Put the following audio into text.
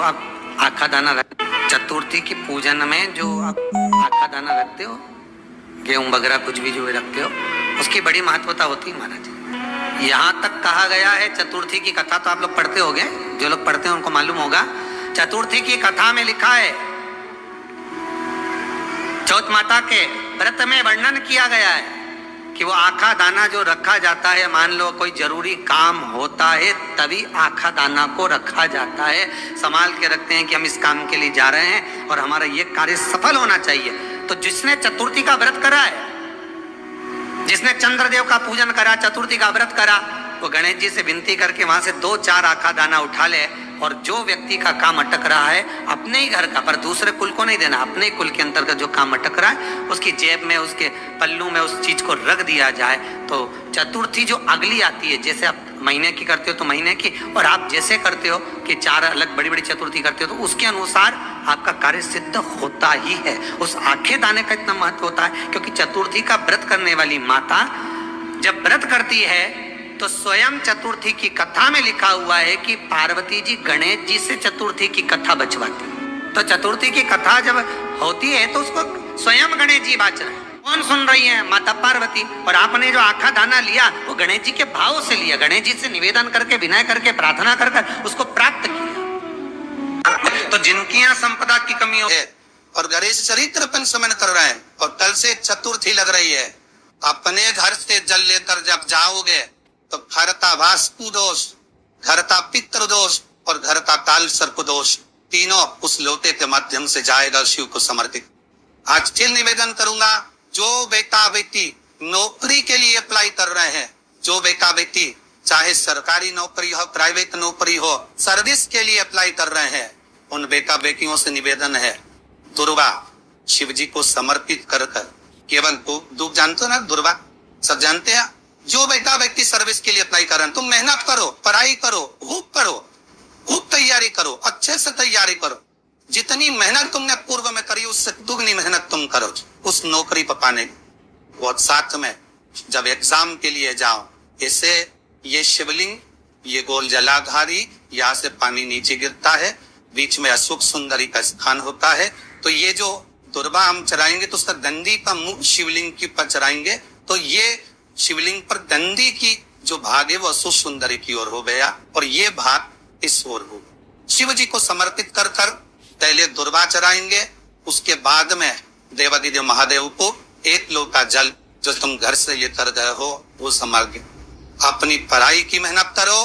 आप आखा दाना रख, चतुर्थी की पूजन में जो आप आखा दाना रखते हो, गेहूं वगैरह कुछ भी जो रखते हो, उसकी बड़ी महत्वता होती है महाराज। यहाँ तक कहा गया है, चतुर्थी की कथा तो आप लोग पढ़ते होंगे, जो लोग पढ़ते हैं उनको मालूम होगा। चतुर्थी की कथा में लिखा है, चौथ माता के व्रत में वर्णन किया गया है कि वो आखा दाना जो रखा जाता है, मान लो कोई जरूरी काम होता है तभी आखा दाना को रखा जाता है, संभाल के रखते हैं कि हम इस काम के लिए जा रहे हैं और हमारा ये कार्य सफल होना चाहिए। तो जिसने चतुर्थी का व्रत करा है, जिसने चंद्रदेव का पूजन करा, चतुर्थी का व्रत करा, वो गणेश जी से विनती करके वहां से 2-4 आखा दाना उठा ले, और जो व्यक्ति का काम अटक रहा है अपने ही घर का, पर दूसरे कुल को नहीं देना, अपने ही कुल के अंतर्गत जो काम अटक रहा है उसकी जेब में, उसके पल्लू में उस चीज को रख दिया जाए। तो चतुर्थी जो अगली आती है, जैसे आप महीने की करते हो तो महीने की, और आप जैसे करते हो कि 4 अलग बड़ी बड़ी चतुर्थी करते हो, तो उसके अनुसार आपका कार्य सिद्ध होता ही है। उस आखे दाने का इतना महत्व होता है क्योंकि चतुर्थी का व्रत करने वाली माता जब व्रत करती है तो स्वयं चतुर्थी की कथा में लिखा हुआ है कि पार्वती जी गणेश जी से चतुर्थी की कथा बचवाती। तो चतुर्थी की कथा जब होती है तो उसको स्वयं गणेश जी बाच रहे हैं। कौन सुन रही है? माता पार्वती। और आपने जो आखा दाना लिया वो गणेश जी के भाव से लिया, गणेश जी से निवेदन करके, विनय करके, प्रार्थना कर उसको प्राप्त किया। तो जिनकी यहाँ संपदा की कमी हो और गणेश चरित्र पर समन कर रहे हैं और कल से चतुर्थी लग रही है, अपने घर से जल लेकर जब जाओगे तो घरता वास्तु दोष, घरता पितृ दोष और घरता काल सर्प दोष, तीनों उस लोटे के माध्यम से जाएगा शिव को समर्पित। आज फिर निवेदन करूंगा, जो बेटा बेटी नौकरी के लिए अप्लाई कर रहे हैं, जो बेटा बेटी चाहे सरकारी नौकरी हो, प्राइवेट नौकरी हो, सर्विस के लिए अप्लाई कर रहे हैं, उन बेटा बेटियों से निवेदन है, दुर्वा शिव जी को समर्पित कर केवल दुख जानते हो ना, दुर्वा सब जानते हैं। जो बेटा व्यक्ति सर्विस के लिए अप्लाई कर रहे हैं, तुम मेहनत करो, पढ़ाई करो, खूब तैयारी करो, अच्छे से तैयारी करो। जितनी मेहनत तुमने पूर्व में करी उससे दुगनी मेहनत तुम करो उस नौकरी पर पाने की। और साथ में जब एग्जाम के लिए जाओ, इसे ये शिवलिंग, ये गोल जलाधारी, यहाँ से पानी नीचे गिरता है, बीच में अशोक सुंदरी का स्थान होता है। तो ये जो दुर्वा हम चढ़ाएंगे तो उसका दंडी का मुख शिवलिंग की पर चढ़ाएंगे, तो ये शिवलिंग पर दंडी की जो भाग है वो अशोक सुंदरी की ओर हो गया और ये भाग इस ओर हो। शिव जी को समर्पित कर पहले दुर्वा चढ़ाएंगे, उसके बाद में देवादिदेव महादेव को 1 लोटा जल जो तुम घर से लेकर गए हो वो समर्पित। अपनी पढ़ाई की मेहनत करो,